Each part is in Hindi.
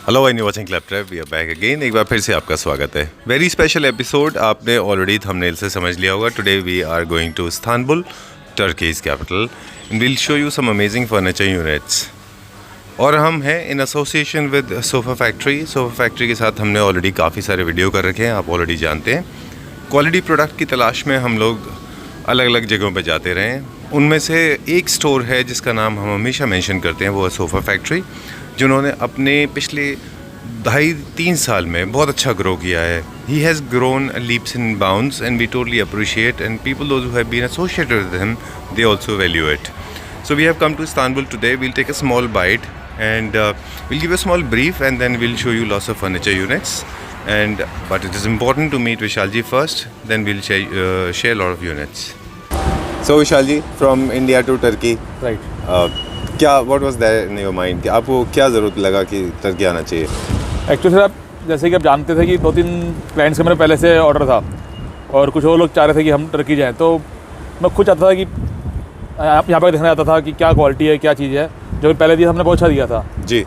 Hello and you watching Claptrap, we are back again. एक बार फिर से आपका स्वागत है। वेरी स्पेशल एपिसोड, आपने ऑलरेडी थंबनेल से समझ लिया होगा। Today we are going to Istanbul, Turkey's capital, and will show you some amazing furniture units. और हम हैं in association with sofa factory. Sofa factory के साथ हमने ऑलरेडी काफ़ी सारे वीडियो कर रखे हैं, आप ऑलरेडी जानते हैं। क्वालिटी प्रोडक्ट की तलाश में हम लोग अलग अलग जगहों पे जाते रहे हैं। उनमें से एक स्टोर है जिसका नाम हम हमेशा मेंशन करते हैं, वो है सोफ़ा फैक्ट्री, जिन्होंने अपने पिछले 2.5-3 साल में बहुत अच्छा ग्रो किया है। He has grown leaps and bounds and we totally appreciate, and people those who have been associated with him, they also value it. So we have come to Istanbul today. We'll take a small bite and we'll give a small brief, and then we'll show you lots of furniture units. But it is important to meet Vishalji first. Then we'll share a lot of units. So Vishalji, from India to Turkey. Right. What was there in your mind? कि आपको क्या ज़रूरत लगा कि टर्की आना चाहिए? एक्चुअली सर, आप जैसे कि आप जानते थे कि 2-3 क्लाइंट्स का मेरे पहले से ऑर्डर था और कुछ और लोग चाह रहे थे कि हम टर्की जाएँ, तो मैं खुद चाहता था कि यहाँ पर देखना चाहता था कि क्या क्वालिटी है, क्या चीज़ है। जो पहले दिया हमने पहुँचा दिया था जी,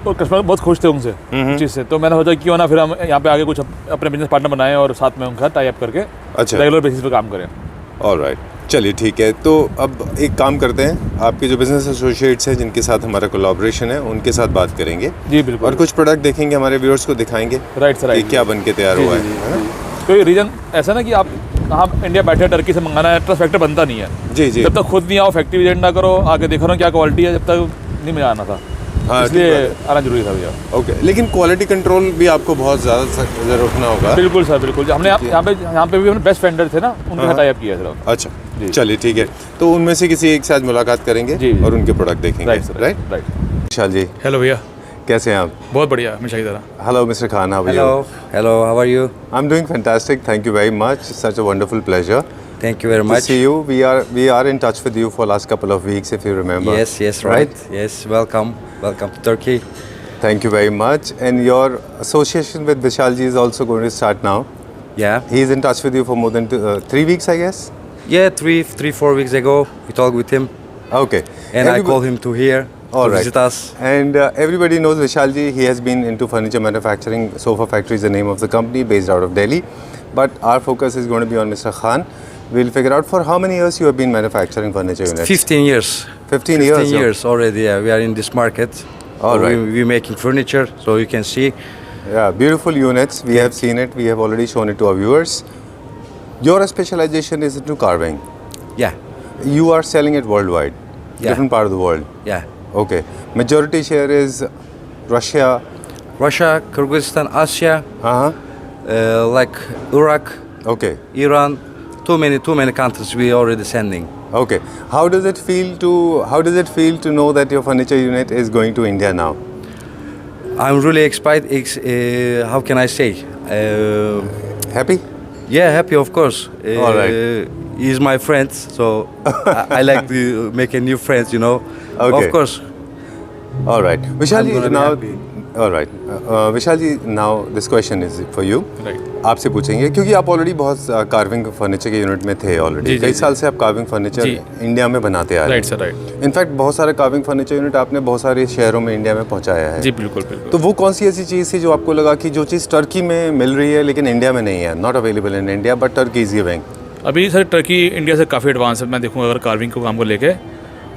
और कस्टमर बहुत खुश थे उनसे इस चीज़ से। तो मैंने सोचा क्यों ना फिर हम यहाँ पे आगे कुछ अपने बिजनेस पार्टनर बनाएं और साथ में उनका टाई अप करके अच्छा रेगुलर बेसिस पे काम करें। ऑलराइट, चलिए ठीक है। तो अब एक काम करते हैं, आपके जो बिजनेस एसोसिएट्स हैं जिनके साथ हमारा कोलैबोरेशन है, उनके साथ बात करेंगे जी बिल्कुल, और कुछ प्रोडक्ट देखेंगे, हमारे व्यूअर्स को दिखाएंगे राइट सर क्या बन के तैयार हुआ है। तो रीज़न ऐसा ना कि आप कहाँ इंडिया बैठे टर्की से मंगाना है, ट्रस्ट फैक्टर बनता नहीं है जी। जब तक खुद नहीं आओ, फैक्ट्री विजिट ना करो, आगे देखो ना क्या क्वालिटी है, जब तक नहीं मजा आना था। हाँ, इसलिए आना जरूरी था भैया। ओके, लेकिन क्वालिटी कंट्रोल भी आपको बहुत ज़्यादा रखना होगा। बिल्कुल सर, बिल्कुल। हमने यहाँ पे भी हमने बेस्ट वेंडर थे ना, उनके साथ टाई अप किया सर। अच्छा, चलिए ठीक है। तो उनमें से किसी एक साथ मुलाकात करेंगे और उनके प्रोडक्ट देखेंगे। राइट। विशाल जी, हेलो भैया, कैसे हैं आप? बहुत बढ़िया, हमेशा की तरह। Hello mister Khan, how are you? Hello, how are you? I am doing fantastic, thank you very much, such a wonderful pleasure. Thank you very much. To see you. We are in touch with you for last couple of weeks, if you remember. Yes, right. Yes, welcome to Turkey. Thank you very much. And your association with Vishalji is also going to start now. Yeah. He's in touch with you for more than 3 weeks, I guess. Yeah, 4 weeks ago we talked with him. Okay. And I called him to here to visit us. And everybody knows Vishalji. He has been into furniture manufacturing. Sofa Factory is the name of the company, based out of Delhi. But our focus is going to be on Mr. Khan. We'll figure out for how many years you have been manufacturing furniture units. 15 years. 15 years. 15 years already. Yeah, we are in this market. All right. We're making furniture, so you can see. Yeah, beautiful units. We have seen it. We have already shown it to our viewers. Your specialization is into carving. Yeah. You are selling it worldwide. Yeah. Different part of the world. Yeah. Okay. Majority share is Russia, Kyrgyzstan, Asia. Like Iraq. Okay. Iran. Too many countries we already sending. Okay. How does it feel to know that your furniture unit is going to India now? I'm really excited. How can I say? Happy? Yeah, happy, of course. All right. He's my friend, so I like to make a new friends, you know. Okay. Of course. All right. Vishalji, now. All right. Vishalji, now this question is for you. Right. आपसे पूछेंगे क्योंकि आप ऑलरेडी बहुत कार्विंग फर्नीचर के यूनिट में थे ऑलरेडी। कई साल से आप कार्विंग फर्नीचर इंडिया में बनाते आ रहे हैं। Right sir, right. इनफैक्ट बहुत सारे कार्विंग फर्नीचर यूनिट आपने बहुत सारे शहरों में इंडिया में पहुंचाया है। जी बिल्कुल बिल्कुल। तो वो कौन सी ऐसी चीज़ थी जो आपको लगा कि जो चीज़ टर्की में मिल रही है लेकिन इंडिया में नहीं है, not available in India but Turkey is giving? अभी सर टर्की इंडिया से काफ़ी एडवांस है। मैं देखूँ अगर कार्विंग को काम को लेके,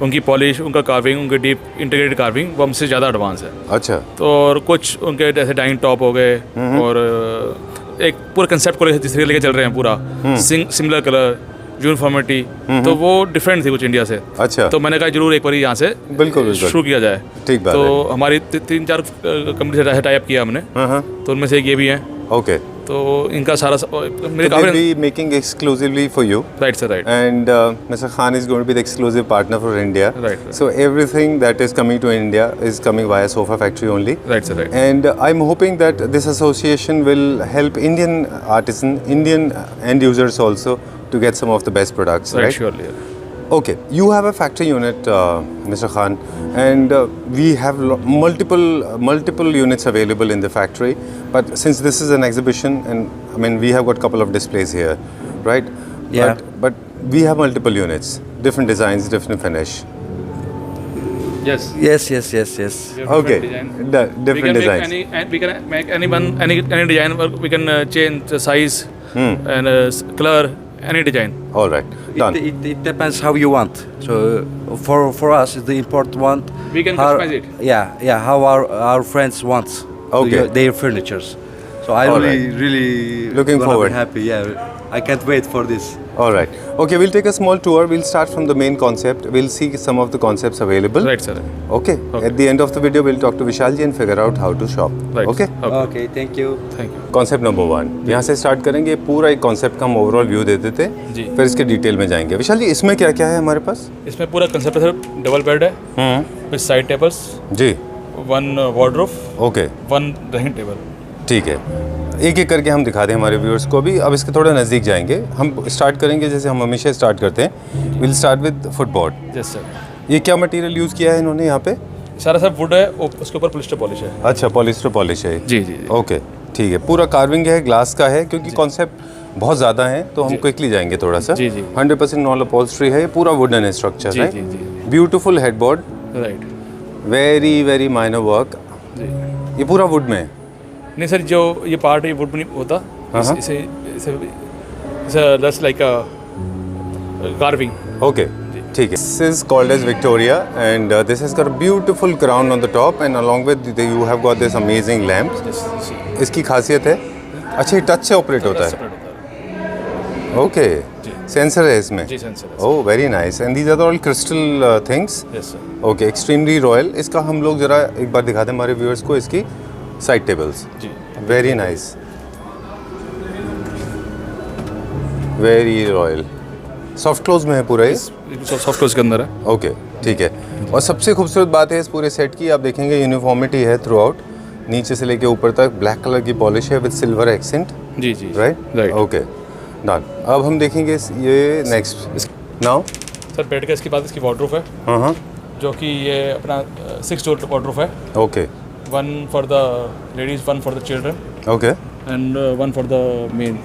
उनकी पॉलिश, उनका कार्विंग, उनकी डीप इंटीग्रेटेड कार्विंग वो हमसे ज़्यादा एडवांस है। अच्छा। तो और कुछ उनके जैसे डाइनिंग टॉप हो गए और एक पूरा कंसेप्ट को लेके चल रहे हैं पूरा सिमिलर कलर, यूनिफॉर्मिटी, तो वो डिफरेंट थी कुछ इंडिया से। अच्छा। तो मैंने कहा जरूर एक बार यहाँ से बिल्कुल शुरू किया जाए। ठीक बात है। तो हमारी 3-4 कंपनी से टाई अप किया हमने, तो उनमें से एक ये भी है। ओके। तो इनका सारा मेरे काफी making exclusively for you. Right sir, right. And mister Khan is going to be the exclusive partner for India. Right. So everything that is coming to India is coming via sofa factory only. Right sir, right. And I am hoping that this association will help Indian artisan, Indian and users also to get some of the best products, right? Surely. Okay, you have a factory unit, Mr. Khan, and we have multiple units available in the factory. But since this is an exhibition, and I mean we have got a couple of displays here, right? Yeah. But we have multiple units, different designs, different finish. Yes. Yes. We have Okay, different design. different we can designs. we can make any design. We can change the size and color, any design. All right, done. It depends how you want. So for us, it's the important one. We can how, customize it. Yeah. How our friends want. Okay. Their furnitures. So I All really Looking gonna forward. Be happy. Yeah. I can't wait for this. All right. Okay, we'll take a small tour. We'll start from the main concept. We'll see some of the concepts available. Right, sir. Okay. Okay. At the end of the video, we'll talk to Vishal ji and figure out how to shop. Right. Okay. Okay. Thank you. Thank you. Concept number 1 यहाँ से स्टार्ट करेंगे। पूरा एक कॉन्सेप्ट का हम ओवरऑल व्यू दे देते जी। फिर इसके डिटेल में जाएंगे। विशाल जी, इसमें क्या क्या है हमारे पास? इसमें पूरा कंसेप्ट है सर, डबल बेड है विद साइड टेबल्स, जी। 1 वार्डरोब, ओके, 1 डाइनिंग टेबल। ठीक है। एक एक करके हम दिखा दें हमारे व्यूअर्स को भी। अब इसके थोड़ा नज़दीक जाएंगे। हम स्टार्ट करेंगे जैसे हम हमेशा स्टार्ट करते हैं। Will start with footboard. Yes sir. ये क्या मटेरियल यूज़ किया है इन्होंने यहाँ पे? सारा सब वुड है, उसके ऊपर पॉलिस्टर पॉलिश है। अच्छा, पॉलिस्टर पॉलिश है। जी जी। ओके, ठीक है। पूरा कार्विंग है, ग्लास का है, क्योंकि कॉन्सेप्ट बहुत ज़्यादा है तो हम क्विकली जाएंगे थोड़ा सा। जी, जी। 100% नॉन अपॉल्स्ट्री है, ये पूरा वुडन स्ट्रक्चर जी, है। जी, जी। Beautiful headboard, right. Very minor work. जी। ये पूरा वुड में है। नहीं सर, जो ये पार्ट ये वुड में नहीं होता, हाँ। इसे इसे just like a carving. Okay, ठीक है। This is called as Victoria and this has got a beautiful crown on the top and along with you have got this amazing lamps. इसकी खासियत है, अच्छा ये टच से ऑपरेट होता है। ओके, सेंसर है इसमें। जी, सेंसर है। Oh, very nice. And these are all crystal things. Yes sir. Okay, extremely royal. इसका हम लोग ज़रा एक बार दिखा दें हमारे व्यूअर्स को इसकी साइड टेबल्स। जी। Very nice, very royal. Soft close में है पूरा ये। सॉफ्ट क्लोज के अंदर है। ओके, ठीक है। और सबसे खूबसूरत बात है इस पूरे सेट की, आप देखेंगे यूनिफॉर्मिटी है थ्रू आउट, नीचे से लेके ऊपर तक ब्लैक कलर की पॉलिश है विद सिल्वर एक्सेंट। जी जी। राइट। Okay, done. अब हम देखेंगे ये नेक्स्ट नाउ। सर बेड का इसके बाद इसकी वार्डरोब है, हाँ, जो कि ये अपना 6 डोर वार्डरोब है। Okay, 1 for the ladies, 1 for the children okay, and 1 for the main.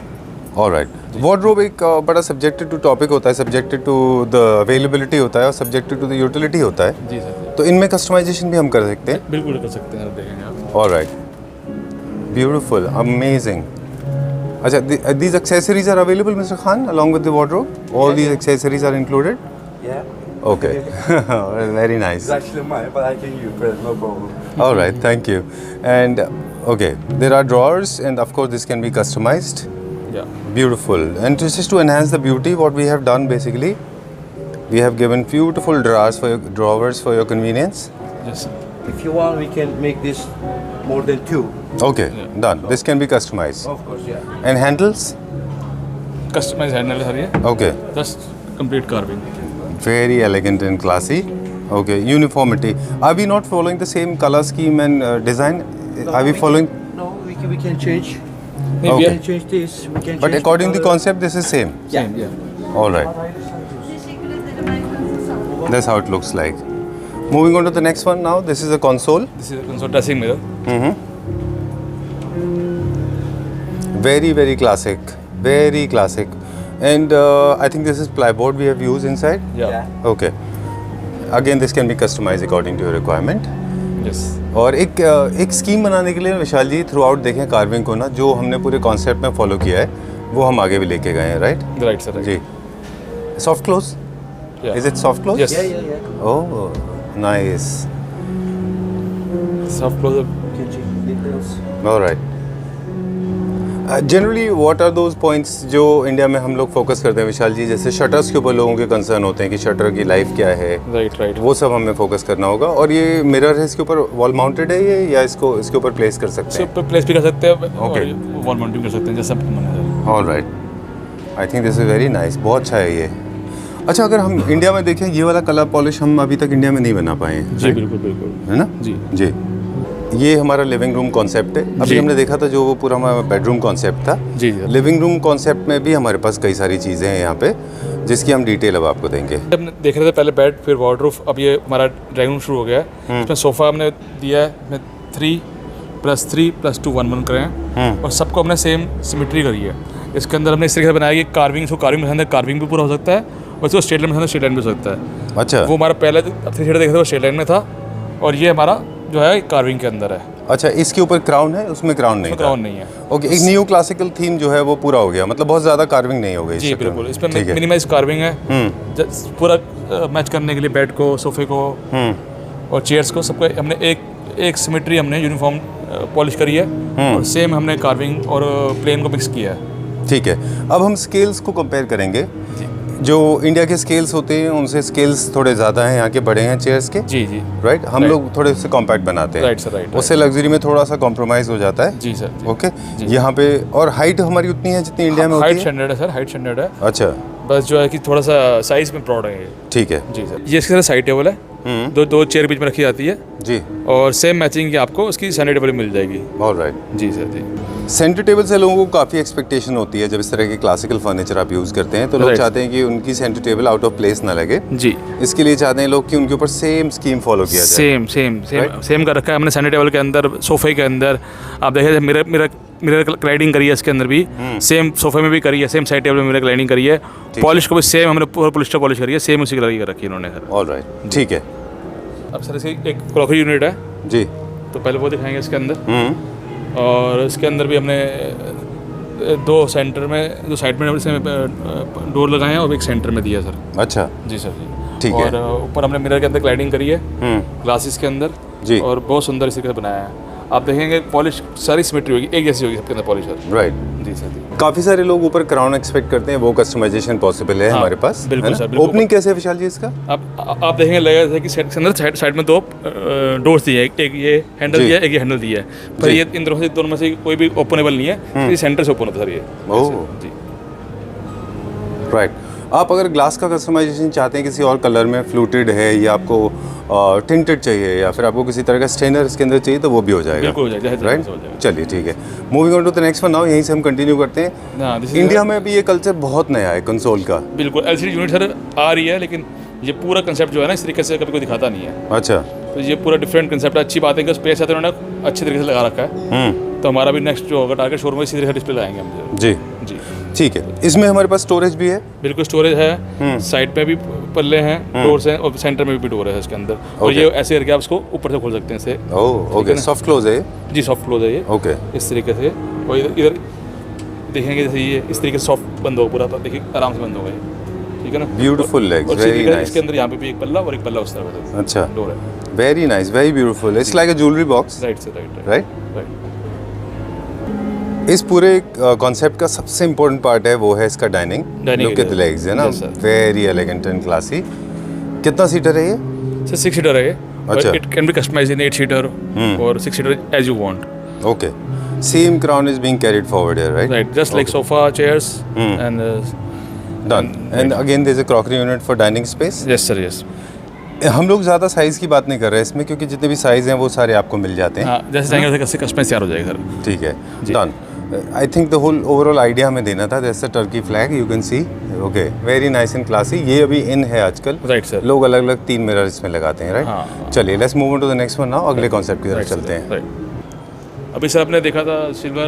Alright. Wardrobe एक बड़ा सब्जेक्टेड टू टॉपिक होता है, सब्जेक्टेड टू द अवेलेबिलिटी होता है और सब्जेक्टेड टू द यूटिलिटी होता है। जी सर। तो इनमें कस्टमाइजेशन भी हम कर सकते हैं। बिल्कुल कर सकते हैं, आप देखेंगे आप। Alright, beautiful, amazing. अच्छा, these accessories are available, Mr. Khan, along with the wardrobe? All these accessories are included? Yeah. Okay. Very nice. It's actually mine, but I can use it. No problem. All right, thank you. And, okay, there are drawers and of course this can be customized. Yeah. Beautiful. And just to enhance the beauty, what we have done basically, we have given beautiful drawers for your convenience. Yes sir. If you want, we can make this more than 2. Okay, done. This can be customized. Of course, yeah. And handles? Customise handle है सर ये, Okay. Just complete carving. Very elegant and classy. Okay, uniformity. Are we not following the same color scheme and design? Are we following? No, we can change. नहीं, Okay. we We are- can change this. We can But change according to the color. concept, this is same. Same, yeah. All right. That's how it looks like. Moving on to the next one now. This is a console. This is a console dressing mirror. Very classic. Very classic. And I think this is plyboard we have used inside. Yeah. Okay. Again, this can be customized according to your requirement. Yes. और एक स्कीम बनाने के लिए विशाल जी थ्रू आउट देखें कार्विंग को ना, जो हमने पूरे कॉन्सेप्ट में फॉलो किया है वो हम आगे भी लेके गए हैं। Right Right sir. Right. जी। Soft close, Yeah. Is it soft close? Yes. Yeah. Oh, nice. Soft close up. You can change details. Alright. Generally what are those points जो इंडिया में हम लोग फोकस करते हैं विशाल जी? जैसे शटर्स के ऊपर लोगों के कंसर्न होते हैं कि शटर की लाइफ क्या है, Right. वो सब हमें फोकस करना होगा। और ये मिरर है, इसके ऊपर वॉल माउंटेड है ये, या इसको इसके ऊपर प्लेस कर सकते इसके हैं? ऊपर प्लेस भी कर सकते हैं और Okay. वॉल माउंटिंग कर सकते हैं, जैसा मन है। All right, I think this is very nice. बहुत अच्छा है ये। अच्छा, अगर हम इंडिया में देखें, ये वाला कलर पॉलिश हम अभी तक इंडिया में नहीं बना पाए हैं। जी right? बिल्कुल। है ना? जी। जी। ये हमारा लिविंग रूम कॉन्सेप्ट है। अभी जी। हमने देखा था जो वो पूरा हमारा बेडरूम कॉन्सेप्ट था। जी। लिविंग रूम कॉन्सेप्ट में भी हमारे पास कई सारी चीज़ें हैं यहाँ पे, जिसकी हम डिटेल अब आपको देंगे। हमने देख रहे थे पहले बेड, फिर वार्डरोब, अब ये हमारा ड्राइंग रूम शुरू हो गया है। इसमें सोफ़ा हमने दिया है, इसमें 3+3+2 1 करे हैं और सबको हमने सेम सिमेट्री करी है। इसके अंदर हमने इस तरीके से बनाया कि कार्विंग, इसको कार्विंग पसंद है, कार्विंग भी पूरा हो सकता है बस वो स्ट्रेट लाइन में था, स्ट्रेट लाइन में हो सकता है। अच्छा वो हमारा पहले 3 सीटर देखा था वो स्ट्रेट लाइन में था, और ये हमारा जो है कार्विंग के अंदर है। अच्छा, इसके ऊपर क्राउन है, उसमें क्राउन नहीं था। क्राउन नहीं है। ओके, एक न्यू क्लासिकल थीम जो है वो पूरा हो गया, मतलब बहुत ज़्यादा कार्विंग नहीं हो गई। जी बिल्कुल, इस पर ठीक है। मिनिमाइज कार्विंग है। पूरा मैच करने के लिए बेड को, सोफे को और चेयर्स को सबको हमने एक सिमेट्री हमने यूनिफॉर्म पॉलिश करी है, और सेम हमने कार्विंग और प्लेन को मिक्स किया है। ठीक है, अब हम स्केल्स को कंपेयर करेंगे। जो इंडिया के स्केल्स होते हैं उनसे स्केल्स थोड़े ज़्यादा हैं, यहाँ के बड़े हैं चेयर्स के। जी जी राइट, हम लोग थोड़े से कॉम्पैक्ट बनाते हैं। Right sir, right. उससे लग्जरी में थोड़ा सा कॉम्प्रोमाइज़ हो जाता है। जी सर। ओके, यहाँ पे और हाइट हमारी उतनी है जितनी इंडिया में होती हाइट है। स्टैंडर्ड है सर, हाइट स्टैंडर्ड है। अच्छा, बस जो है कि थोड़ा सा साइज में प्रॉड है ये। ठीक है जी सर। ये इसके साथ साइड टेबल है, दो चेयर बीच में रखी जाती है, जी। और सेम मैचिंग की आपको उसकी सेंटर टेबल मिल जाएगी। ऑलराइट। जी सर जी। सेंटर टेबल से लोगों को काफ़ी एक्सपेक्टेशन होती है, जब इस तरह के क्लासिकल फर्नीचर आप यूज़ करते हैं तो लोग Right. चाहते हैं कि उनकी centre table out of place ना लगे। जी, इसके लिए चाहते हैं लोग कि उनके ऊपर सेम स्कीम फॉलो किया जाए। सेम सेम सेम सेम कर रखा है हमने सेंटर टेबल के अंदर, सोफे के अंदर। आप देखिए मिरर क्लाइडिंग करी है इसके अंदर भी, सेम सोफे में भी करी है, सेम साइड टेबल में मिरर क्लाइडिंग करी है। पॉलिश को भी सेम हमने पूरा पॉलिस्टर पॉलिश करी है, सेम उसी कलर की कर रखी है इन्होंने सर। ऑलराइट, ठीक है अब सर इसकी एक क्रॉकरी यूनिट है, जी। तो पहले वो दिखाएंगे इसके अंदर। और इसके अंदर भी हमने दो सेंटर में, दो साइड में डोर लगाए हैं और एक सेंटर में दिया है सर। अच्छा, जी सर जी। ठीक है। और ऊपर हमने मिरर के अंदर क्लाइडिंग करी है, ग्लासेस के अंदर जी। और बहुत सुंदर इस तरीके से बनाया है। आप देखेंगे पॉलिश सारी सिमेट्री होगी, एक जैसी होगी सबके अंदर पॉलिश सर। राइट। जी सर जी। काफ़ी सारे लोग ऊपर क्राउन एक्सपेक्ट करते हैं, वो कस्टमाइजेशन पॉसिबल है हमारे पास। बिल्कुल है ना? सर, बिल्कुल। ओपनिंग कैसे है विशाल जी इसका? आप देखेंगे लगेगा जैसे कि सेट के अंदर साइड में दो डोर्स दिए हैं, एक ये हैंडल जी। दिया है, एक ये हैंडल दिया है, पर जी। ये इन दोनों में से कोई भी ओपनेबल नहीं है, ये सेंटर से ओपन होता है सर ये। ओह। जी। राइट। आप अगर ग्लास का कस्टमाइजेशन चाहते हैं किसी और कलर में, फ्लूटेड है या आपको टिंटेड चाहिए या फिर आपको किसी तरह का स्टेनर इसके अंदर चाहिए तो वो भी हो जाएगा। बिल्कुल हो जाएगा, जैसे राइट, हो जाएगा। चलिए ठीक है। Moving on to the next one now, यहीं से हम कंटिन्यू करते हैं। हाँ, this is इंडिया में अभी ये कल्चर बहुत नया है कंसोल का। बिल्कुल एलसीडी यूनिट सर आ रही है, लेकिन ये पूरा कंसेप्ट जो है ना इस तरीके से कभी कोई दिखाता नहीं है। अच्छा। तो ये पूरा डिफरेंट कंसेप्ट है। अच्छी बात है कि स्पेस है तो उन्होंने अच्छे तरीके से लगा रखा है। तो हमारा भी नेक्स्ट जो होगा टारगेट शोरूम में इसी तरह का डिस्प्ले लाएंगे हम। जी जी ठीक है। इसमें हमारे पास स्टोरेज भी है। बिल्कुल स्टोरेज है, साइड पे भी पल्ले हैं, डोर्स हैं, और सेंटर में भी डोर है इसके अंदर। और Okay. ये ऐसे करके आप इसको ऊपर से खोल सकते हैं इसे। ओह ओके, ना? सॉफ्ट क्लोज है ये? जी सॉफ्ट क्लोज है ये। ओके। इस तरीके से। और इधर देखेंगे जैसे ये इस तरीके से सॉफ्ट बंद होगा पूरा, तो देखिए आराम से बंद होगा ये, ठीक है ना। ब्यूटीफुल लेग्स, और वेरी नाइस। इसके अंदर यहाँ पे भी एक पल्ला और एक पल्ला उस तरफ है। अच्छा, डोर है। Very nice, very beautiful. It's like a jewellery box. Right से राइट राइट। राइट। इस पूरे कॉन्सेप्ट का सबसे इम्पोर्टेंट पार्ट है वो है इसका dining. Dining look at the area। Legs, है ना, Yes, sir। Very elegant and classy. कितना सीटर है ये? सर 6 सीटर है ये। अच्छा। It can be customised in 8 seater और 6 seater as you want. Okay, same crown is being carried forward here, right? Right, just like sofa, chairs and done. And again there is a crockery unit for dining space. Yes sir yes. हम लोग ज़्यादा साइज़ की बात नहीं कर रहे हैं इसमें, क्योंकि जितने भी साइज़ हैं वो सारे आपको मिल जाते हैं। हाँ, जैसे चाहेंगे वैसे कस्टमाइज तैयार हो जाएगा सर। ठीक है, जी। Done. I think the whole overall idea हमें देना था। That's a Turkey flag, you can see. Okay, very nice and classy. ये अभी इन है आजकल। Right sir. लोग अलग अलग 3 मिरर इसमें लगाते हैं, राइट? हाँ। चलिए let's move on to the next one now. अगले कॉन्सेप्ट की तरफ चलते हैं। राइट। अभी सर आपने देखा था सिल्वर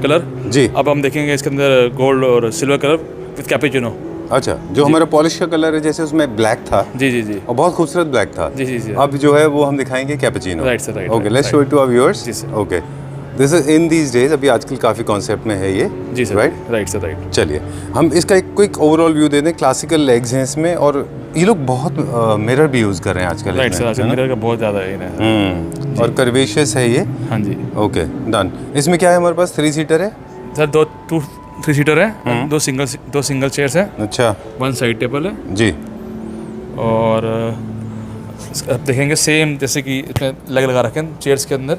कलर, जी। अब हम देखेंगे इसके अंदर गोल्ड और सिल्वर कलर विद कैपेचिनो। अच्छा, जो हमारा पॉलिश का कलर है जैसे उसमें ब्लैक था जी जी जी और बहुत खूबसूरत ब्लैक था। जी जी जी। अब जो है वो हम दिखाएंगे cappuccino. Right, sir, right, okay, right, let's show it to our viewers. जी, sir। Okay, this is in these days, अभी आजकल काफ़ी कॉन्सेप्ट में है ये। जी sir. Right right sir right. चलिए हम इसका एक क्विक ओवरऑल व्यू दे दें। क्लासिकल लेग्स हैं इसमें, और ये लोग बहुत मिरर भी यूज़ कर रहे हैं आजकल। राइट सर, आजकल मिरर का बहुत ज़्यादा है। और कर्वेशियस है ये। हाँ जी। Okay, done. इसमें क्या है हमारे पास? 3 सीटर है। सर 3 सीटर है, दो सिंगल चेयर्स है, अच्छा 1 साइड टेबल है। जी। और अब देखेंगे सेम जैसे कि इसमें लेग लगा रखे हैं चेयर्स के अंदर,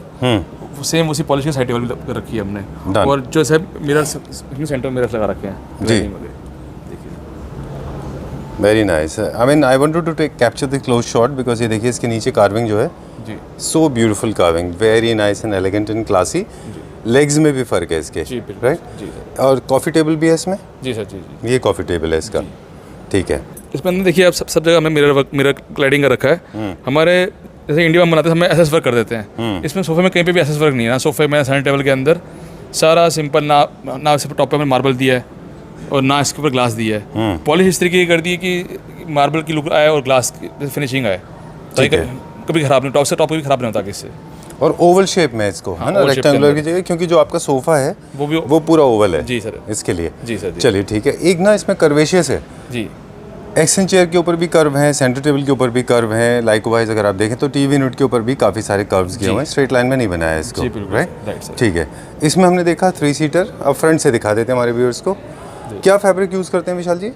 सेम उसी पॉलिश की साइड टेबल रखी है हमने। Done। और जो है मिरर सेंटर मिरर लगा रखे हैं। जी। Very nice. I mean I wanted to take capture the close shot because ये देखिए इसके नीचे कार्विंग जो है, जी so beautiful carving, very nice and elegant and classy. Legs में भी फ़र्क है इसके, जी बिल्कुल। राइट? जी सर। और कॉफ़ी टेबल भी है इसमें। जी सर जी जी। ये कॉफ़ी टेबल है इसका, ठीक है। इसमें अंदर देखिए आप सब जगह हमें मिरर क्लैडिंग का रखा है। हमारे जैसे इंडिया में बनाते हैं, हमें एसएस वर्क कर देते हैं। इसमें सोफे में कहीं पे भी एसएस वर्क नहीं है ना। सोफे में सेंटर टेबल के अंदर सारा सिंपल ना सिर्फ टॉप पे हमने मार्बल दिया है, और ना इसके ऊपर ग्लास दिया है। पॉलिश इस तरीके की कर दी है कि मार्बल की लुक आए और ग्लास की फिनिशिंग आए, ठीक है। कभी ख़राब नहीं, टॉप से टॉप भी ख़राब नहीं होता किससे। और ओवल शेप में इसको है ना, oval shape के रेक्टेंगुलर अंदर। की जगह, क्योंकि जो आपका सोफ़ा है वो भी वो पूरा ओवल है जी सर। इसके लिए। जी सर जी। चलिए ठीक है। एक ना इसमें कर्वेशियस है, जी एक्शन चेयर के ऊपर भी कर्व हैं, सेंटर टेबल के ऊपर भी कर्व हैं, लाइकवाइज अगर आप देखें तो टीवी यूनिट के ऊपर भी काफ़ी सारे कर्व्स किए हुए हैं, स्ट्रेट लाइन में नहीं बनाया है इसको, जी, बिल्कुल, राइट राइट सर। ठीक है। इसमें हमने देखा 3 सीटर। अब फ्रंट से दिखा देते हैं हमारे व्यूअर्स को, क्या फैब्रिक यूज़ करते हैं विशाल जी?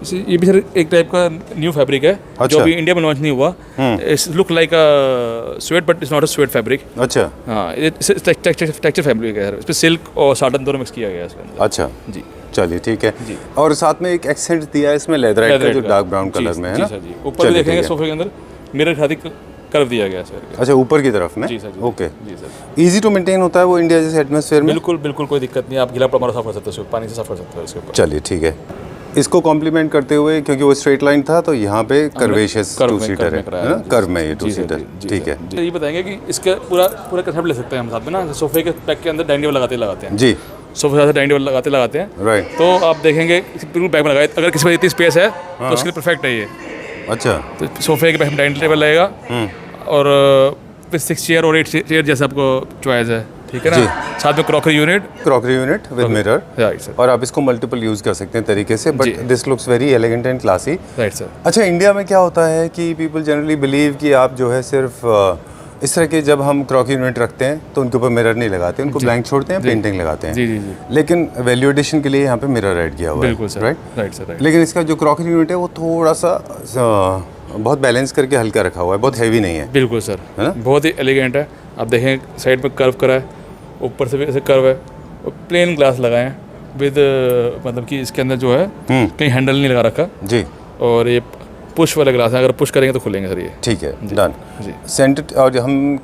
ये भी सर एक टाइप का न्यू फैब्रिक है अच्छा। जो अभी इंडिया में लॉन्च नहीं हुआ। It's look like a sweat but it's not a sweat fabric. अच्छा हाँ, टेक्सचर फैब्रिक है सर, इस पर सिल्क और साटन दोनों मिक्स किया गया है इसके अंदर। अच्छा जी चलिए ठीक है। जी। और साथ में एक एक्सेंट दिया है इसमें लेदराइट का, जो लेदर डार्क ब्राउन कलर में है जी ना। सर जी। ऊपर भी चलिए, देखेंगे ठीक है। सोफे के अंदर मिरर खाती कर्व दिया गया है सर। अच्छा ऊपर की तरफ में, जी सर जी। ओके। जी सर इजी टू मेंटेन होता है वो इंडिया जैसे एटमॉस्फेयर में? बिल्कुल बिल्कुल कोई दिक्कत नहीं है, आप गीला कपड़ा साफ कर सकते हो उसको, पानी से साफ कर सकते हो इसके ऊपर। चलिए ठीक है। इसको कॉम्प्लीमेंट करते हुए, क्योंकि वो स्ट्रेट लाइन था तो यहाँ पे कर्वेशियस कर्व 2 में सीटर है कराया ना, है। कर्व में ये 2 जी सर, सीटर, जी ठीक सर, है जी। ये बताएंगे कि इसका पूरा पूरा कंसेप्ट ले सकते हैं हम साथ में ना, सोफे के पैक के अंदर डाइनिंग टेबल लगाते हैं। जी, सोफे के साथ डाइनिंग टेबल लगाते हैं, राइट। तो आप देखेंगे बिल्कुल बैग में लगाए, अगर किसी पर इतनी स्पेस है तो उसके लिए परफेक्ट है ये। अच्छा तो सोफे के बैग में डाइनिंग टेबल लगेगा और फिर 6 चेयर और 8 चेयर जैसे आपको चॉइस है, ठीक है ना। साथ में crockery unit, crockery unit with mirror, right sir, और आप इसको मल्टीपल यूज़ कर सकते हैं तरीके से, बट जी। This looks very elegant and classy. Right sir. अच्छा, इंडिया में क्या होता है कि पीपल जनरली बिलीव कि आप जो है सिर्फ इस तरह के, जब हम क्रॉकरी यूनिट रखते हैं तो उनके ऊपर मिरर नहीं लगाते, उनको ब्लैंक छोड़ते हैं, पेंटिंग लगाते हैं। जी जी जी, लेकिन वैल्यू एडिशन के लिए यहाँ पे मिरर ऐड किया हुआ है, बिल्कुल sir, right. Right sir, right. लेकिन इसका जो क्रॉकरी यूनिट है वो थोड़ा सा बहुत बैलेंस करके हल्का रखा हुआ है, बहुत हैवी नहीं है। बिल्कुल सर, है ना? बहुत ही एलिगेंट है। आप देखें साइड में कर्व करा है, ऊपर से भी ऐसे कर्व है, और प्लेन ग्लास लगाए हैं विद, मतलब कि इसके अंदर जो है कहीं हैंडल नहीं लगा रखा, जी और ये पुश वाले ग्लास हैं, अगर पुश करेंगे तो खुलेंगे सर ये। ठीक है, डन। जी। सेंटर, और हम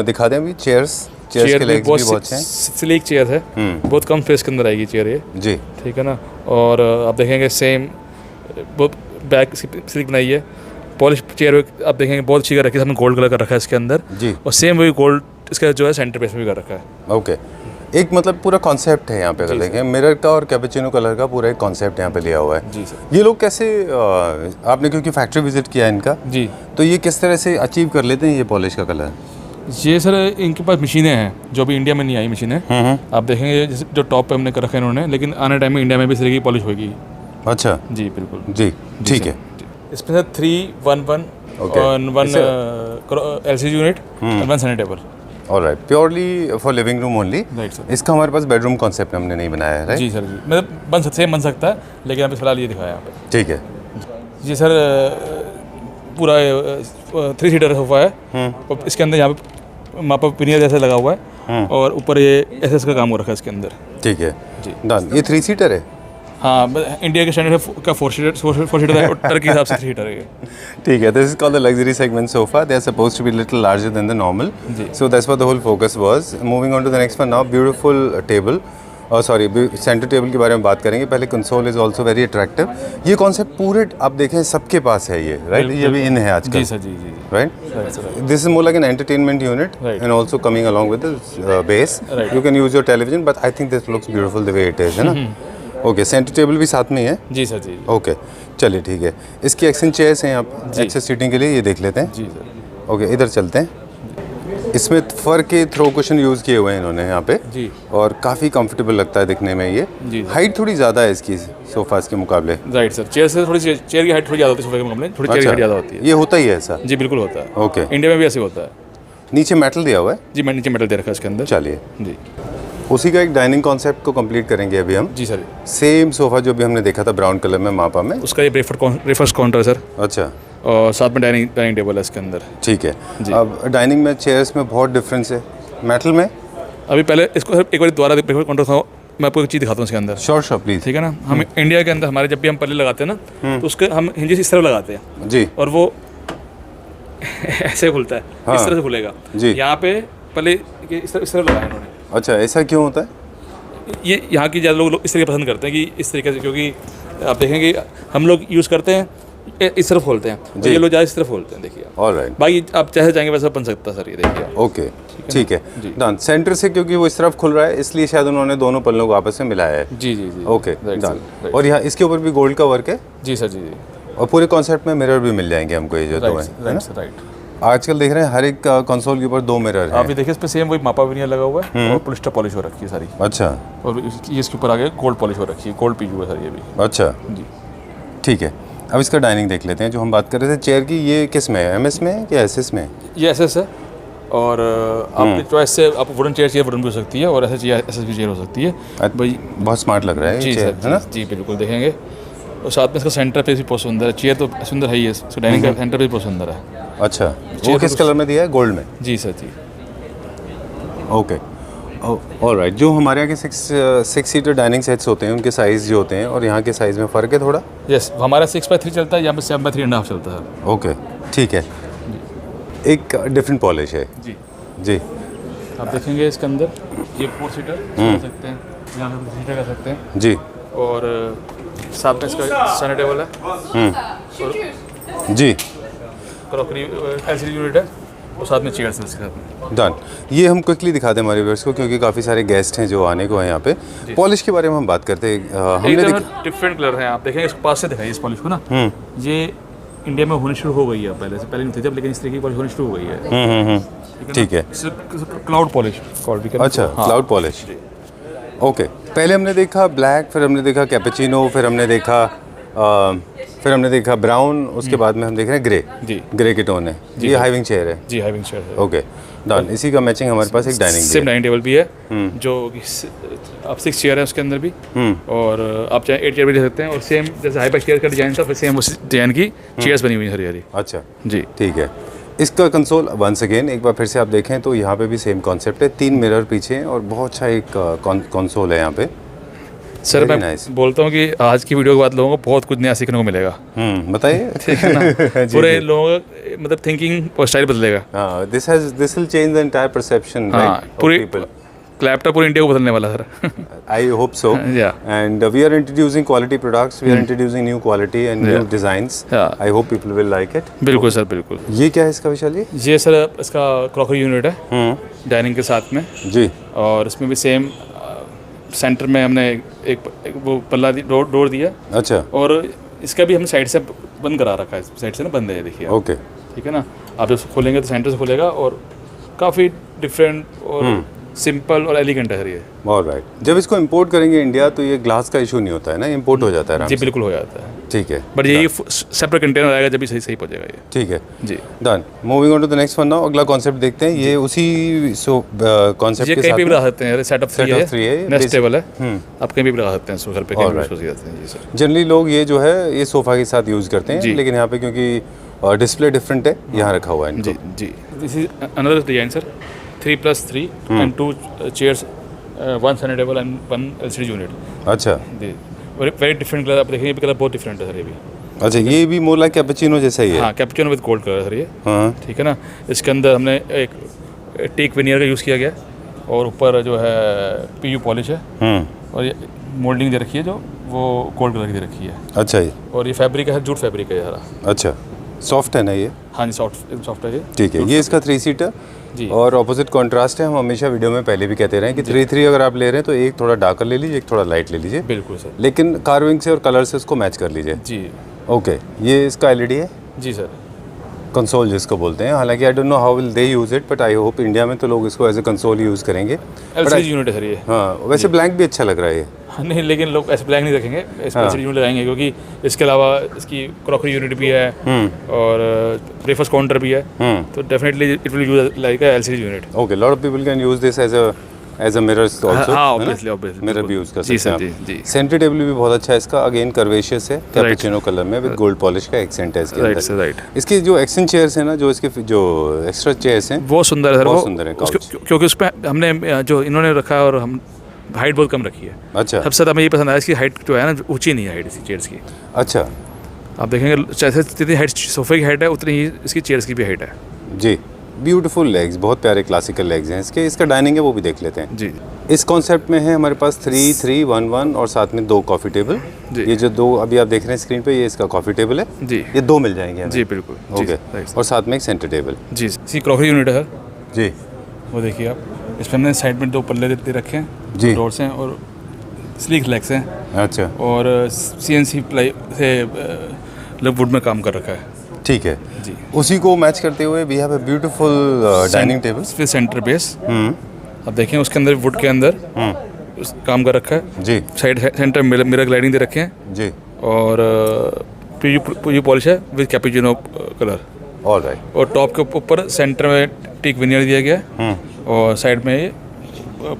दिखा दें अभी चेयर्स के चेयर लेग्स भी बहुत अच्छे हैं। स्लीक चेयर है, बहुत कम स्पेस के अंदर आएगी चेयर ये, जी, ठीक है ना। और आप देखेंगे सेम बहुत बैक स्लीक बनाई है, पॉलिश चेयर आप देखेंगे बहुत अच्छी कर रखी है, हमने गोल्ड कलर का रखा है इसके अंदर, जी, और सेम वही गोल्ड इसका जो है सेंटर पेस में भी कर रखा है। ओके। एक मतलब पूरा कॉन्सेप्ट है यहाँ पे, अगर देखें मिरर का और कैपेचिनो कलर का पूरा एक कॉन्सेप्ट यहाँ पे लिया हुआ है। जी सर। ये लोग कैसे, आपने क्योंकि फैक्ट्री विजिट किया है इनका, जी, तो ये किस तरह से अचीव कर लेते हैं ये पॉलिश का कलर? ये सर इनके पास मशीनें हैं जो अभी इंडिया में नहीं आई मशीनें। आप देखेंगे जैसे जो टॉप पे हमने कर रखा है इन्होंने, लेकिन आने टाइम में इंडिया में भी इस तरह की पॉलिश होगी। अच्छा जी बिल्कुल जी, ठीक है। इसमें सर 3-1-1 Okay. और 1 LCD यूनिट और 1 sanitary table. Alright, purely for living room only. Right sir. इसका हमारे पास बेडरूम कॉन्सेप्ट हमने नहीं बनाया है, राइट? जी सर जी, मतलब सेम बन सकता है, लेकिन अभी फिलहाल ये दिखाया यहाँ पे। ठीक है, जी सर, पूरा 3 सीटर सोफा है, और इसके अंदर यहाँ पे मापा पिनिया जैसा लगा हुआ है, और ऊपर ये एसएस का काम हो रखा है इसके अंदर। ठीक है, जी। डन। ये 3 सीटर है? हाँ, इंडिया के स्टैंडर्ड का 4 सीटर है, और टर्की के हिसाब से 3 सीटर है ये। ठीक है, this is called the luxury segment sofa. They are supposed to be little larger than the normal, so that's what the whole focus was. Moving on to the next one now, beautiful table, और सॉरी सेंटर टेबल के बारे में बात करेंगे पहले। Console is also very attractive. ये कॉन्सेप्ट पूरे आप देखें सबके पास है ये, राइट? ये भी इन है आजकल, जी सर जी जी, right? This is more like an entertainment unit, Right. and also coming along with the base. Right. You can use your television, but I think this looks beautiful the way it is, है ना? ओके, सेंटर टेबल भी साथ में ही है? जी सर जी ओके, चलिए ठीक है। इसकी एक्शन चेयर्स हैं यहाँ पर एक्सेस सीटिंग के लिए, ये देख लेते हैं। जी सर। ओके, इधर चलते हैं। इसमें फर के थ्रो कुशन यूज़ किए हुए हैं इन्होंने यहाँ पे, जी, और काफ़ी कंफर्टेबल लगता है दिखने में ये। जी। हाइट थोड़ी ज़्यादा है इसकी सोफास के मुकाबले। राइट सर, चेयर से थोड़ी सी, चेयर की हाइट थोड़ी ज़्यादा होती है सोफे के मुकाबले, थोड़ी चेयर की हाइट ज़्यादा होती है। ये होता ही है ऐसा? जी बिल्कुल होता है, ओके। इंडिया में भी ऐसे होता है। नीचे मेटल दिया हुआ है? जी, मैं नीचे मेटल दे रखा है इसके अंदर। चलिए, जी उसी का एक डाइनिंग कॉन्सेप्ट को कंप्लीट करेंगे अभी हम। जी सर। सेम सोफा जो भी हमने देखा था ब्राउन कलर में मापा में। उसका ये ब्रेकफास्ट काउंटर है सर, अच्छा, और साथ में डाइनिंग टेबल है इसके अंदर। ठीक है। अब डाइनिंग में चेयर्स में बहुत डिफरेंस है मेटल में। अभी पहले इसको सर एक बार दोबारा ब्रेकफास्ट काउंटर था, मैं आपको एक चीज़ दिखाता हूँ इसके अंदर। Sure sure please. ठीक है ना, हम इंडिया के अंदर हमारे जब भी हम पल्ले लगाते हैं ना, तो उसके हम हिंजे से इस तरह लगाते हैं, जी और वो ऐसे खुलता है, हाँ। इस तरह से खुलेगा। जी। यहाँ पे पहले इस तरह लगाया इन्होंने। अच्छा, ऐसा क्यों होता है? ये यहाँ की ज़्यादा लोग इस तरीके पसंद करते हैं कि इस तरीके से, क्योंकि आप देखेंगे हम लोग यूज़ करते हैं इस तरफ खोलते हैं, और जी। ये लोग ज़्यादा इस तरफ खोलते हैं, देखिए। ऑलराइट, बाकी आप जैसे चाहेंगे वैसा बन सकता है सर, ये देखिए। ओके, ठीक है जी। डन। सेंटर से क्योंकि वो इस तरफ खुल रहा है इसलिए शायद उन्होंने दोनों पल्लों को आपस में मिलाया है। जी जी जी, okay right done. Sir, right. और यहाँ इसके ऊपर भी गोल्ड का वर्क है, जी सर, जी जी, और पूरे कॉन्सेप्ट में मिरर भी मिल जाएंगे हमको, ये जो दो राइट हैं, है राइट ना? Sir, right. आजकल देख रहे हैं हर एक कंसोल के ऊपर 2 मिरर आप ये हैं। देखिए, इस पे सेम वही मापा भी नहीं लगा हुआ है, और पुलिस्टर पॉलिश हो रखी है सारी, अच्छा और इसके ऊपर आगे गोल्ड पॉलिश हो रखी है, गोल्ड पीयू है सर ये भी। अच्छा, जी, ठीक है। अब इसका डाइनिंग देख लेते हैं। जो हम बात कर रहे थे चेयर की, ये किस में है, MS में है या SS में है? ये SS है, और आपकी चॉइस से आप वुडन चेयर चाहिए वुडन भी हो सकती है, और ऐसे चाहिए SS भी चेयर हो सकती है भाई। बहुत स्मार्ट लग रहा है ये जी चेयर, सर, है ना? जी बिल्कुल देखेंगे। और साथ में इसका सेंटर पे भी बहुत सुंदर है, चेयर तो सुंदर है ही है, इसका डाइनिंग का सेंटर भी बहुत सुंदर है। अच्छा, वो किस कलर में दिया है, गोल्ड में? जी सर, जी। Okay, alright. जो हमारे यहाँ के 6 सीटर डाइनिंग सेट्स होते हैं उनके साइज़ जो होते हैं और यहाँ के साइज़ में फ़र्क है थोड़ा? यस, हमारा 6x3 चलता है, यहाँ पे 7x3.5 चलता है। ओके, ठीक है। एक डिफरेंट पॉलिश है जी, जी। आप देखेंगे इसके अंदर ये 4 सीटर कर सकते हैं, यहाँ पे 3 सीटर कर सकते हैं, जी और साथ में इसका सेंटर टेबल है, जी, क्रॉकरी LCD यूनिट है, और साथ में चेयर्स है इसके साथ में। डन। ये हम क्विकली दिखाते हैं हमारे व्यूअर्स को क्योंकि काफ़ी सारे गेस्ट हैं जो आने को हैं यहाँ पे। पॉलिश के बारे में हम बात करते हैं। हमने डिफरेंट कलर हैं, आप देखेंगे इसको पास से दिखाइए इस पॉलिश को ना। ये इंडिया में होनी शुरू हो गई है, पहले नहीं थी जब, लेकिन इस तरीके की पॉलिश होनी शुरू हो गई है। ठीक है। क्लाउड पॉलिश, अच्छा, क्लाउड पॉलिश। ओके, पहले हमने देखा ब्लैक, फिर हमने देखा कैपेचिनो, फिर हमने देखा ब्राउन, उसके बाद में हम देख रहे हैं ग्रे। जी, ग्रे के टोन है। ये हाइविंग चेयर है। जी हाइविंग चेयर है। Okay done. इसी का मैचिंग हमारे पास एक डाइनिंग सेम भी है। डाइनिंग टेबल भी है, जो कि आप 6 चेयर है उसके अंदर भी, और आप चाहे 8 चेयर भी ले सकते हैं, और सेम जैसे हाई बैक चेयर का डिजाइन था, फिर सेम उस डिजाइन की चेयर्स बनी हुई हैं हरी हरी। अच्छा, जी, ठीक है। इसका कंसोल वंस अगेन एक बार फिर से आप देखें तो यहाँ पे भी सेम कॉन्सेप्ट है। 3 मिरर पीछे हैं और बहुत अच्छा एक कंसोल है यहाँ पे। सर मैं Very nice. बोलता हूँ कि आज की वीडियो के बाद लोगों को बहुत कुछ नया सीखने को मिलेगा, बताइए। ठीक है ना? जी, पूरे जी। लोगों का मतलब थिंकिंग और स्टाइल बदलेगा। हाँ, this will change the entire perception हाँ, पूरी पीपल। लैपटॉप पूरी इंडिया को बदलने वाला sir. I hope so. Yeah. And we are introducing quality products. We are introducing new quality and new designs. Yeah. I hope people will like it. बिल्कुल सर, बिल्कुल। ये क्या है इसका विशाल जी? ये सर इसका क्रॉकरी यूनिट है डाइनिंग के साथ में, जी, और इसमें भी सेम सेंटर में हमने एक वो पल्ला डोर दिया, अच्छा, और इसका भी हमने साइड से बंद करा रखा है, साइड से ना बंद है, देखिए आप। ओके, ठीक है ना? आप जब खोलेंगे तो सेंटर से खोलेगा, और काफ़ी डिफरेंट और सिंपल और एलिगेंट है सर ये। ऑलराइट। जब इसको इंपोर्ट करेंगे इंडिया तो ये ग्लास का इशू नहीं होता है ना, इंपोर्ट हो जाता है आराम जी से। बिल्कुल हो जाता है, ठीक है, बट यही सेपरेट कंटेनर आएगा जब भी सही पहुंचेगा ये। ठीक है, जी, done. Moving on to the next one now. अगला कॉन्सेप्ट देखते हैं। ये उसी कॉन्सेप्ट ये के कहीं साथ पे भी में लगा सकते हैं, सेटअप Setup 3 3 है, है, नेक्स्ट टेबल है, हम्म। आप कहीं भी लगा सकते हैं, सो घर पे कहीं भी Alright. यूज़ कर सकते हैं। जी सर, जनरली लोग ये जो है ये सोफ़ा के साथ यूज़ करते हैं, जी। लेकिन यहाँ पे क्योंकि डिस्प्ले डिफरेंट है, यहाँ रखा हुआ है इनको। जी जी। This is another design sir, 3+3 and 2 chairs, 1 center table and 1 LCD unit। अच्छा, वेरी डिफरेंट कलर, आप देखेंगे ये भी कलर बहुत डिफरेंट है सर ये भी। अच्छा, ये भी मोर लाइक कैपेचिनो जैसा ही है। हाँ, cappuccino with gold colour sir ये, हाँ, ठीक है ना? इसके अंदर हमने एक टीक विनियर का यूज़ किया गया, और ऊपर जो है PU पॉलिश है, और ये मोल्डिंग दे रखी है जो वो गोल्ड कलर की दे रखी है, अच्छा जी, और ये फैब्रिक है, जूट फैब्रिक है ये सारा। अच्छा, सॉफ्ट है ना ये? हाँ जी, सॉफ्ट है ये। ठीक है। ये इसका 3 सीटर जी, और ऑपोजिट कॉन्ट्रास्ट है। हम हमेशा वीडियो में पहले भी कहते रहे हैं कि 3 अगर आप ले रहे हैं तो एक थोड़ा डार्कर ले लीजिए, एक थोड़ा लाइट ले लीजिए, बिल्कुल सर। लेकिन कार्विंग से और कलर से उसको मैच कर लीजिए। जी ओके, ये इसका LED है, जी सर। कंसोल जिसको बोलते हैं। हालांकि I don't know how will they use it, but I hope India में तो लोग इसको एज ए कंसोल यूज़ करेंगे। LCD यूनिट है सर ये। हाँ, वैसे ब्लैंक भी अच्छा लग रहा है ये। हाँ, नहीं, लेकिन लोग ऐसे ब्लैक नहीं रखेंगे, इस LCD यूनिट लगाएंगे, क्योंकि इसके अलावा इसकी क्रॉकरी यूनिट भी है, और ब्रेकफास्ट काउंटर भी है, तो definitely it will use like a LCD unit. Okay, lot of people can use this as a mirrors also. हाँ, ऑब्वियसली मिरर भी यूज़ कर जी सकते सर, हैं जी आप। जी। सेंटर टेबल भी बहुत अच्छा है इसका, अगेन कर्वेशियस है, कैपुचिनो कलर में विद गोल्ड पॉलिश का एक्सेंट है इसके राइट अंदर। Sir, right. इसकी जो एक्सेंट चेयर्स हैं ना, जो इसके जो एक्स्ट्रा चेयर्स हैं, वो सुंदर है सर, बहुत वो सुंदर है क्योंकि उस पर हमने जो इन्होंने रखा है, और हम हाइट बहुत कम रखी है। अच्छा, सबसे ज़्यादा हमें ये पसंद आया, इसकी हाइट जो है ना, ऊंची नहीं है हाइट इसकी चेयर्स की। अच्छा आप देखेंगे जैसे जितनी हाइट सोफे की हाइट है, उतनी ही इसकी चेयर्स की भी हाइट है। जी, ब्यूटीफुल लेग्स, बहुत प्यारे क्लासिकल लेग्स हैं इसके। इसका डाइनिंग है वो भी देख लेते हैं। जी इस कॉन्सेप्ट में है हमारे पास 3, 3, 1, 1 और साथ में 2 कॉफ़ी टेबल। जी। ये जो 2 अभी आप देख रहे हैं स्क्रीन पे, ये इसका कॉफ़ी टेबल है। जी। ये 2 मिल जाएंगे हमें। जी बिल्कुल। ओके। और साथ में एक सेंटर टेबल। जी सी क्रॉकरी यूनिट है जी वो देखिए आप। इसमें हमने साइड में 2 पल्ले दे रखे हैं, जी। डोर्स हैं और स्लीक लेग्स हैं अच्छा और CNC प्लाई से मतलब वुड में काम कर रखा है। ठीक है जी। उसी को मैच करते हुए we have a beautiful dining table फिर सेंटर बेस अब देखें उसके अंदर वुड के अंदर काम कर रखा है। जी साइड सेंटर मिरर ग्लाइडिंग दे रखे हैं जी। और पीयू पॉलिश है विद कैपुचिनो कलर। ऑलराइट। और टॉप के ऊपर सेंटर में टीक विनियर दिया गया है और साइड में ये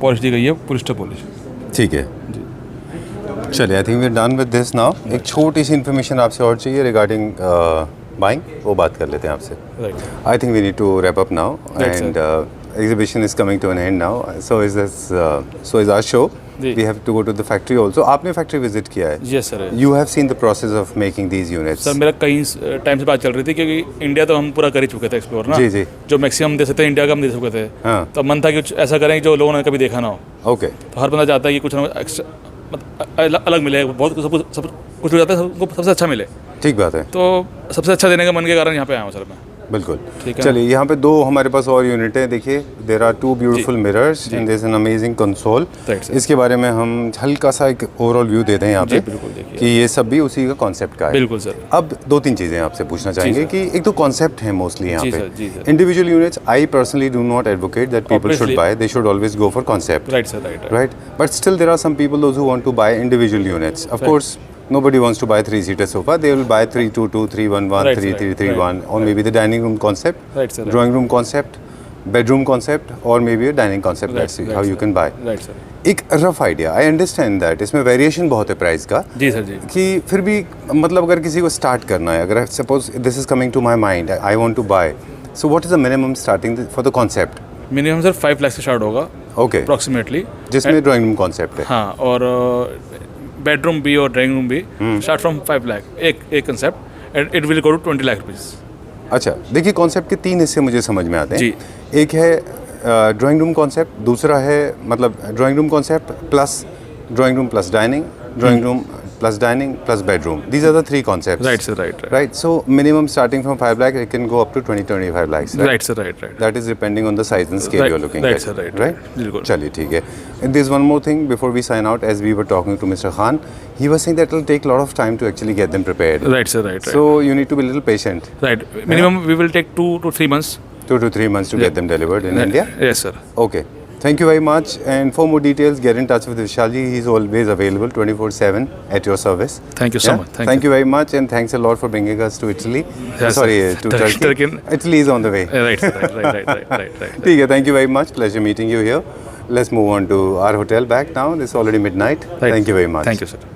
पॉलिश दी गई है पुलिस्टर पॉलिश। ठीक है चलिए, I think we are done with this now. एक छोटी सी इन्फॉर्मेशन आपसे और चाहिए रिगार्डिंग बाइंग, वो बात कर लेते हैं आपसे। Right. I think we need to wrap up now Right, sir. And exhibition is coming to an end now. So is our show. जी। We have to go to the factory also. आपने फैक्ट्री विजिट किया है? Yes sir. You have seen the process of making these units. Sir मेरा कई टाइम से बात चल रही थी क्योंकि इंडिया तो हम पूरा कर ही चुके थे एक्सप्लोर ना। जी, जी। जो मैक्सिमम दे सकते हैं इंडिया का हम दे चुके थे। हाँ। तो मन था कि कुछ ऐसा करें जो लोगों ने कभी देखा ना हो। Okay. तो हर बंदा चाहता है कि कुछ ना कुछ अलग मिले, बहुत सब कुछ हो जाता है सबको सबसे अच्छा मिले। ठीक बात है। तो सबसे अच्छा देने का मन के कारण यहाँ पे आया हूँ सर मैं। बिल्कुल। ठीक है। चलिए, यहाँ पे 2 हमारे पास और यूनिट है। देखिए, there are 2 beautiful mirrors and there is an amazing console. Right, sir. इसके बारे में हम हल्का सा एक ओवरऑल व्यू देते हैं यहाँ जी, पे बिल्कुल, देखिए। कि ये सब भी उसी का कॉन्सेप्ट का है। बिल्कुल सर। अब 2-3 चीज़ें आपसे पूछना चाहेंगे सर। कि एक तो कॉन्सेप्ट है मोस्टली यहाँ जी पे। सर, जी sir. Individual units I personally do not advocate that people should Obviously. Buy, they should always go for concept. Right sir. Right. Right? But still there are some people those who want to buy individual units. Of course, nobody wants to buy 3-seater sofa. They will buy 3-2-2, 3-1-1, Right, 3-3-3-1, right. or maybe the dining room concept, Right, sir, right. drawing room concept, bedroom concept, or maybe a dining concept. Let's see how you can buy. Right sir. एक rough idea, I understand that इसमें वेरिएशन बहुत है प्राइस का, जी सर। जी कि फिर भी मतलब अगर किसी को स्टार्ट करना है, अगर suppose this is coming to my mind, I want to buy, so what is the minimum starting for the concept? Minimum sir 5 lakh से स्टार्ट होगा ओके, अप्रॉक्सीमेटली, जिसमें ड्राइंग रूम कॉन्सेप्ट है। हाँ। और बेडरूम भी और ड्राइंग रूम भी स्टार्ट फ्रॉम 5 लाख एक concept and it will go to 20 lakh rupees. अच्छा, देखिए कॉन्सेप्ट के 3 हिस्से मुझे समझ में आते हैं। जी। एक है ड्राइंग रूम कॉन्सेप्ट, दूसरा है मतलब drawing room concept plus drawing room plus dining, drawing room plus dining plus bedroom. These are the 3 concepts. Right sir. Right. Right. So minimum starting from 5 lakh, it can go up to 20-25 lakhs. Right. Right sir. Right. Right. That is depending on the size and scale Right, you're looking right, at. sir, right, Right. बिल्कुल। चलिए ठीक है। And there's one more thing before we sign out. As we were talking to Mr. Khan, he was saying that it'll take a lot of time to actually get them prepared. Right sir. Right. So you need to be a little patient. Right. Minimum we will take 2 to 3 months। 2 to 3 months to get them delivered in India. Yes sir. Okay. Thank you very much. And for more details, get in touch with Vishalji. He's always available 24/7 at your service. Thank you so much. Thank you very much, and thanks a lot for bringing us to Italy. Yes, Sorry, sir. to Turkey. Turkey. Italy is on the way. Right sir. Right. ठीक है, thank you very much. Pleasure meeting you here. Let's move on to our hotel back now. It's already midnight. Thank you very much. Thank you sir.